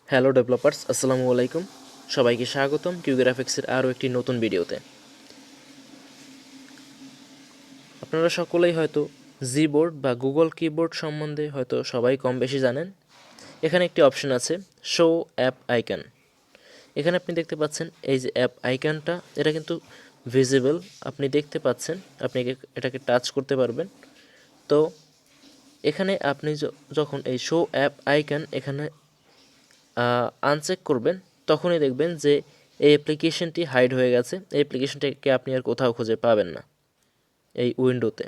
Hello developers, আসসালামু আলাইকুম। সবাইকে স্বাগতম কিউগ্রাফিক্সের আরও একটি নতুন ভিডিওতে। আপনারা সকলেই হয়তো জিবোর্ড বা গুগল কিবোর্ড সম্বন্ধে হয়তো সবাই কম বেশি জানেন। এখানে একটি অপশন আছে শো অ্যাপ আইকন। এখানে আপনি দেখতে পাচ্ছেন এই যে অ্যাপ আইকনটা, এটা কিন্তু ভিজিবল, আপনি দেখতে পাচ্ছেন, আপনি এটাকে টাচ করতে পারবেন। তো এখানে আপনি যখন এই শো অ্যাপ আইকন এখানে আনচেক করবেন, তখনই দেখবেন যে এই অ্যাপ্লিকেশনটি হাইড হয়ে গেছে। এই অ্যাপ্লিকেশনটাকে আপনি আর কোথাও খুঁজে পাবেন না এই উইন্ডোতে।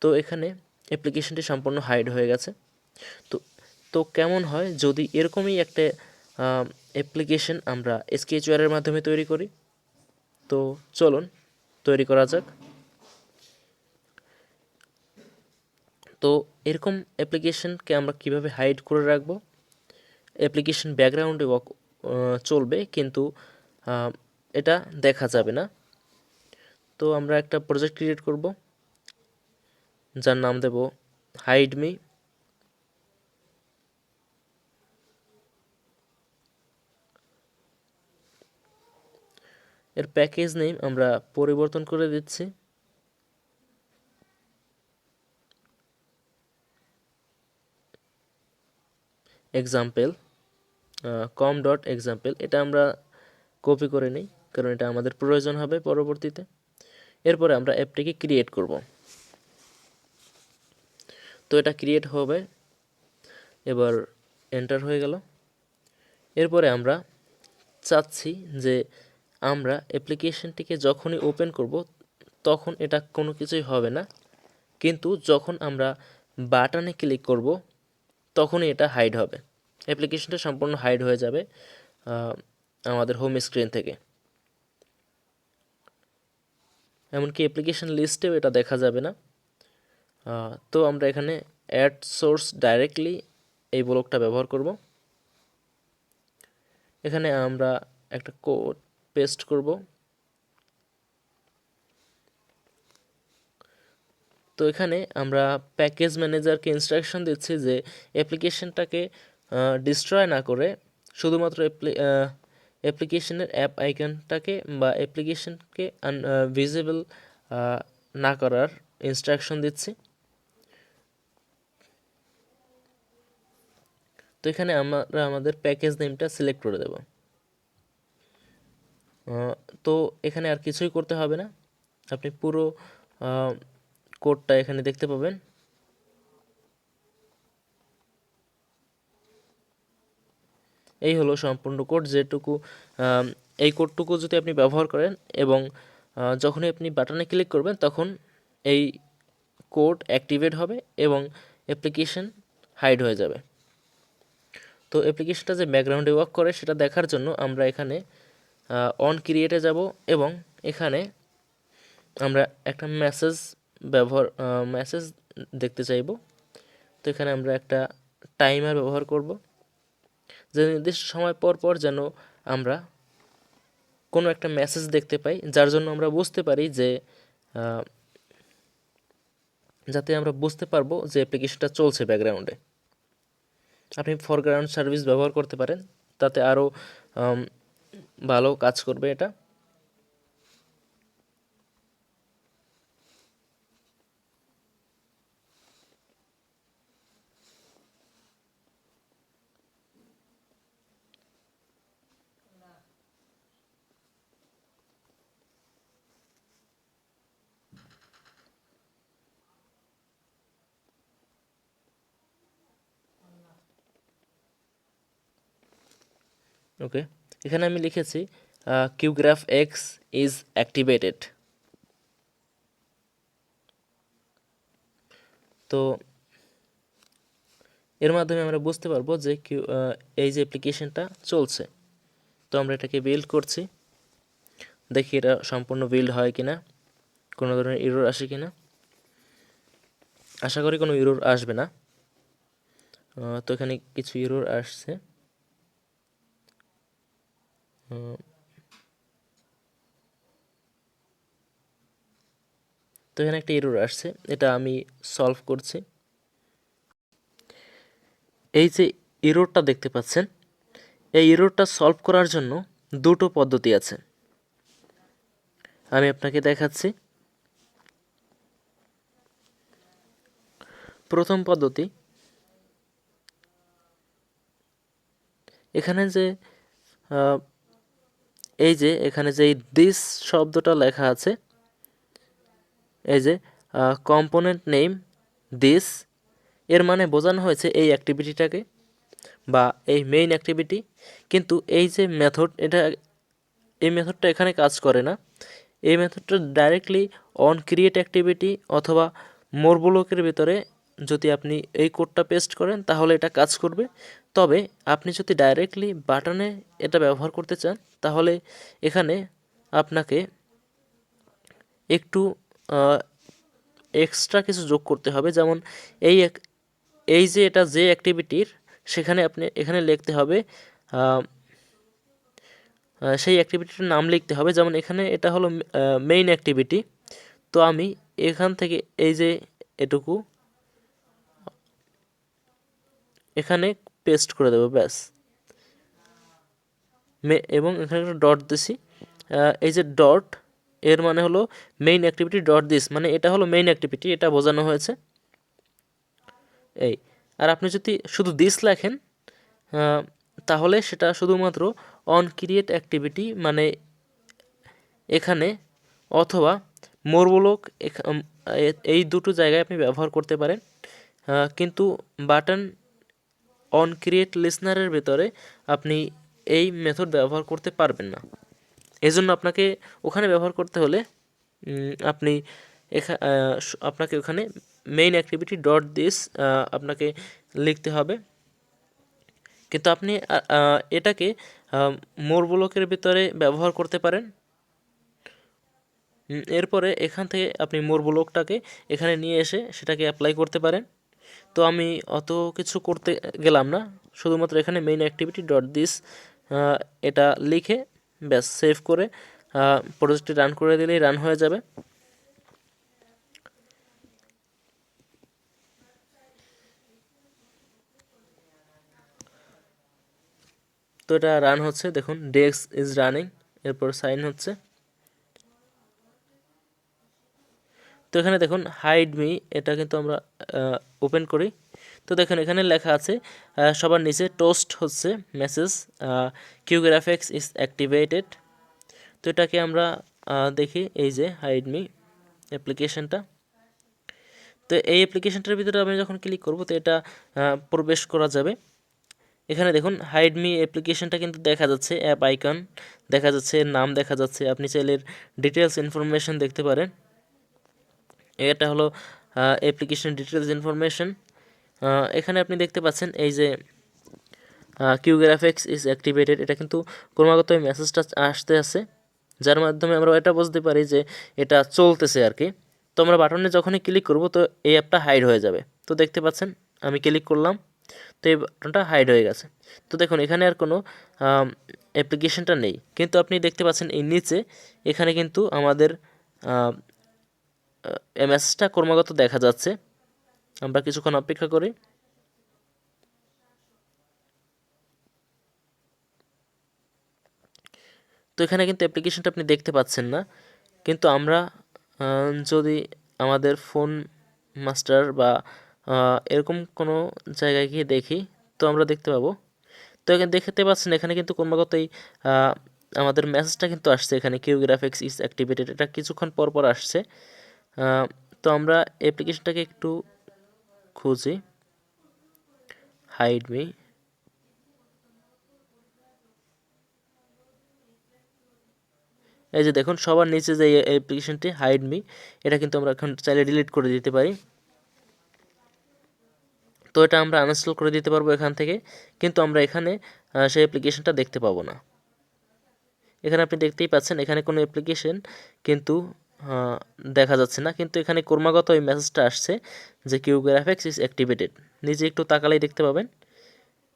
তো এখানে অ্যাপ্লিকেশনটি সম্পূর্ণ হাইড হয়ে গেছে। তো তো কেমন হয় যদি এরকমই একটা অ্যাপ্লিকেশন আমরা স্কেচওয়্যারের মাধ্যমে তৈরি করি? তো চলুন তৈরি করা যাক। তো এরকম অ্যাপ্লিকেশনকে আমরা কিভাবে হাইড করে রাখবো? অ্যাপ্লিকেশন ব্যাকগ্রাউন্ডে চলবে, কিন্তু এটা দেখা যাবে না। তো আমরা একটা প্রজেক্ট ক্রিয়েট করব, যার নাম দেব হাইড মি। এর প্যাকেজ নেম আমরা পরিবর্তন করে দিচ্ছি, এক্সাম্পল com.example। এটা আমরা কপি করে নিই, কারণ এটা আমাদের প্রয়োজন হবে পরবর্তীতে। এরপরে আমরা অ্যাপটিকে ক্রিয়েট করব। তো এটা ক্রিয়েট হবে, এবার এন্টার হয়ে গেল। এরপরে আমরা চাচ্ছি যে আমরা অ্যাপ্লিকেশনটিকে যখনই ওপেন করব তখন এটা কোনো কিছুই হবে না, কিন্তু যখন আমরা বাটনে ক্লিক করব তখনই এটা হাইড হবে। অ্যাপ্লিকেশনটা সম্পূর্ণ হাইড হয়ে যাবে আমাদের হোম স্ক্রিন থেকে। এমনকি অ্যাপ্লিকেশন লিস্টেও এটা দেখা যাবে না। তো আমরা এখানে অ্যাড সোর্স ডাইরেক্টলি এই ব্লকটা ব্যবহার করব। এখানে আমরা একটা কোড পেস্ট করব। তো এখানে আমরা প্যাকেজ ম্যানেজারকে ইনস্ট্রাকশন দিচ্ছি যে অ্যাপ্লিকেশনটাকে ডিস্ট্রয় না করে শুধুমাত্র অ্যাপ্লিকেশনের অ্যাপ আইকনটাকে বা অ্যাপ্লিকেশনকে ভিজিবল না করার ইনস্ট্রাকশন দিচ্ছি। তো এখানে আমরা আমাদের প্যাকেজ নেমটা সিলেক্ট করে দেব। তো এখানে আর কিছুই করতে হবে না, আপনি পুরো কোডটা এখানে দেখতে পাবেন। এই হলো সম্পূর্ণ কোড, যেটুকু এই কোডটুকু যদি আপনি ব্যবহার করেন এবং যখনই আপনি বাটনে ক্লিক করবেন তখন এই কোড অ্যাক্টিভেট হবে এবং অ্যাপ্লিকেশন হাইড হয়ে যাবে। তো অ্যাপ্লিকেশনটা যে ব্যাকগ্রাউন্ডে ওয়ার্ক করে সেটা দেখার জন্য আমরা এখানে অন ক্রিয়েটে যাব এবং এখানে আমরা একটা মেসেজ দেখতে চাইব। তো এখানে আমরা একটা টাইমার ব্যবহার করব, যে নির্দিষ্ট সময় পর পর যেন আমরা কোনো একটা মেসেজ দেখতে পাই, যার জন্য আমরা বুঝতে পারি যে যাতে আমরা বুঝতে পারবো যে অ্যাপ্লিকেশনটা চলছে ব্যাকগ্রাউন্ডে। আপনি ফরগ্রাউন্ড সার্ভিস ব্যবহার করতে পারেন, তাতে আরও ভালো কাজ করবে এটা। ওকে, এখানে আমি লিখেছি কিউগ্রাফ এক্স ইজ অ্যাক্টিভেটেড। তো এর মাধ্যমে আমরা বুঝতে পারবো যে এই যে অ্যাপ্লিকেশনটা চলছে। তো আমরা এটাকে বিল্ড করছি, দেখি এটা সম্পূর্ণ বিল্ড হয় কিনা, কোনো ধরনের এরর আসে কিনা। আশা করি কোনো এরর আসবে না। তো এখানে কিছু এরর আসছে। তো এখানে একটা এরর আসছে, এটা আমি সলভ করছি। এই যে এররটা দেখতে পাচ্ছেন, এই এররটা সলভ করার জন্য দুটো পদ্ধতি আছে, আমি আপনাকে দেখাচ্ছি। প্রথম পদ্ধতি, এখানে যে এই যে এখানে যে দিস শব্দটা লেখা আছে, এই যে কম্পোনেন্ট নেম দিস, এর মানে বোঝানো হয়েছে এই অ্যাক্টিভিটিটাকে বা এই মেইন অ্যাক্টিভিটি। কিন্তু এই যে মেথড, এই মেথডটা এখানে কাজ করে না। এই মেথডটা ডাইরেক্টলি অন ক্রিয়েট অ্যাক্টিভিটি অথবা মোর ব্লকের ভিতরে যদি আপনি এই কোডটা পেস্ট করেন তাহলে এটা কাজ করবে। তবে আপনি যদি ডাইরেক্টলি বাটনে এটা ব্যবহার করতে চান তাহলে এখানে আপনাকে একটু এক্সট্রা কিছু যোগ করতে হবে। যেমন এই যে এটা যে অ্যাক্টিভিটির, সেখানে আপনি এখানে লিখতে হবে সেই অ্যাক্টিভিটির নাম লিখতে হবে। যেমন এখানে এটা হলো মেইন অ্যাক্টিভিটি, তো আমি এখান থেকে এই যে এটুকু এখানে পেস্ট করে দেবো, ব্যাস। এবং এখানে একটা ডট দিছি, এই যে ডট, এর মানে হলো মেইন অ্যাক্টিভিটি ডট দিস, মানে এটা হলো মেইন অ্যাক্টিভিটি, এটা বোঝানো হয়েছে এই। আর আপনি যদি শুধু দিস লেখেন তাহলে সেটা শুধুমাত্র অন ক্রিয়েট অ্যাক্টিভিটি মানে এখানে, অথবা মোর ব্লক, এই দুটো জায়গায় আপনি ব্যবহার করতে পারেন। কিন্তু বাটন অন ক্রিয়েট লিসনারের ভেতরে আপনি এই মেথড ব্যবহার করতে পারবেন না। এজন্য আপনাকে ওখানে ব্যবহার করতে হলে আপনি আপনাকে ওখানে মেইন অ্যাক্টিভিটি ডট দিস আপনাকে লিখতে হবে। কিন্তু আপনি এটাকে মোর ব্লকের ভিতরে ব্যবহার করতে পারেন। এরপরে এখান থেকে আপনি মোর ব্লকটাকে এখানে নিয়ে এসে সেটাকে অ্যাপ্লাই করতে পারেন। তো আমি অত কিছু করতে গেলাম না, শুধুমাত্র এখানে মেইন অ্যাক্টিভিটি ডট দিস এটা লিখে ব্যাস সেভ করে প্রজেক্টটি রান করে দিলেই রান হয়ে যাবে। তো এটা রান হচ্ছে, দেখুন ডেস্ক ইজ রানিং, এরপর সাইন হচ্ছে। তো এখানে দেখুন হাইড মি, এটা কিন্তু আমরা ওপেন করি। তো দেখুন এখানে লেখা আছে সবার নিচে টোস্ট হচ্ছে message, Q graphics is activated. তো এটাকে আমরা দেখি, এই যে হাইড মি অ্যাপ্লিকেশনটা। তো এই অ্যাপ্লিকেশনটার ভিতরে আমি যখন ক্লিক করব তো এটা প্রবেশ করা যাবে। এখানে দেখুন হাইড মি অ্যাপ্লিকেশনটা কিন্তু দেখা যাচ্ছে, অ্যাপ আইকন দেখা যাচ্ছে, নাম দেখা যাচ্ছে। আপনি চাইলে ডিটেলস ইনফরমেশন দেখতে পারেন। এটা হলো অ্যাপ্লিকেশন ডিটেলস ইনফরমেশন। এখানে আপনি দেখতে পাচ্ছেন এই যে কিউ গ্রাফিক্স ইজ অ্যাক্টিভেটেড, এটা কিন্তু ক্রমাগত এই মেসেজটা আসতে আছে, যার মাধ্যমে আমরা এটা বুঝতে পারি যে এটা চলতেছে আর কি। তো আমরা বাটনে যখনই ক্লিক করব তো এই অ্যাপটা হাইড হয়ে যাবে। তো দেখতে পাচ্ছেন আমি ক্লিক করলাম তো এই বাটনটা হাইড হয়ে গেছে। তো দেখুন এখানে আর কোনো অ্যাপ্লিকেশনটা নেই, কিন্তু আপনি দেখতে পাচ্ছেন এই নিচে এখানে কিন্তু আমাদের এই মেসেজটা ক্রমাগত দেখা যাচ্ছে। আমরা কিছুক্ষণ অপেক্ষা করি। তো এখানে কিন্তু অ্যাপ্লিকেশনটা আপনি দেখতে পাচ্ছেন না, কিন্তু আমরা যদি আমাদের ফোন মাস্টার বা এরকম কোনো জায়গায় গিয়ে দেখি তো আমরা দেখতে পাবো। তো এখানে দেখতে পাচ্ছেন এখানে কিন্তু ক্রমাগতই আমাদের মেসেজটা কিন্তু আসছে, এখানে কিউ গ্রাফিক্স ইজ অ্যাক্টিভেটেড, এটা কিছুক্ষণ পর পর আসছে। তো আমরা অ্যাপ্লিকেশনটাকে একটু খুঁজি, হাইড মি। এই যে দেখুন সবার নিচে যে অ্যাপ্লিকেশনটি হাইড মি, এটা কিন্তু আমরা এখন চাইলে ডিলিট করে দিতে পারি। তো এটা আমরা আনইনস্টল করে দিতে পারবো এখান থেকে, কিন্তু আমরা এখানে সেই অ্যাপ্লিকেশনটা দেখতে পাবো না। এখানে আপনি দেখতেই পাচ্ছেন এখানে কোনো অ্যাপ্লিকেশন কিন্তু দেখা যাচ্ছে না, কিন্তু এখানে ক্রমাগত এই মেসেজটা আসছে যে কিউ গ্রাফিক্স ইজ অ্যাক্টিভেটেড। নিজে একটু তাকালেই দেখতে পাবেন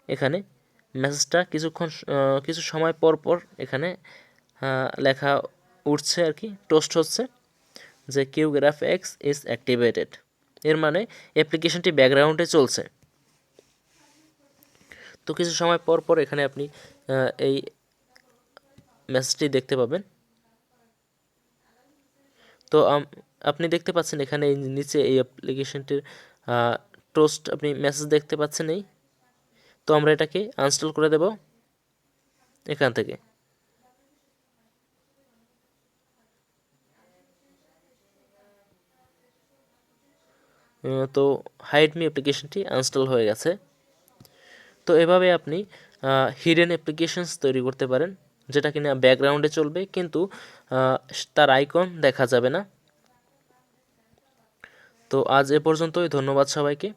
এখানে মেসেজটা কিছু সময় পর পর এখানে লেখা উঠছে আর কি, টোস্ট হচ্ছে যে কিউ গ্রাফিক্স ইজ অ্যাক্টিভেটেড, এর মানে অ্যাপ্লিকেশনটি ব্যাকগ্রাউন্ডে চলছে। তো তো কিছু সময় পর পর এখানে আপনি এই মেসেজটি দেখতে পাবেন। তো আপনি দেখতে পাচ্ছেন এখানে এই নিচে এই অ্যাপ্লিকেশনটির টোস্ট আপনি মেসেজ দেখতে পাচ্ছেন এই। তো আমরা এটাকে আনইনস্টল করে দেব এখান থেকে। তো হাইড মি অ্যাপ্লিকেশনটি আনইনস্টল হয়ে গেছে। তো এভাবে আপনি হিডেন অ্যাপ্লিকেশনস তৈরি করতে পারেন, যেটা কিনা ব্যাকগ্রাউন্ডে চলবে কিন্তু তার আইকন দেখা যাবে না। তো আজ এ পর্যন্তই, ধন্যবাদ সবাইকে।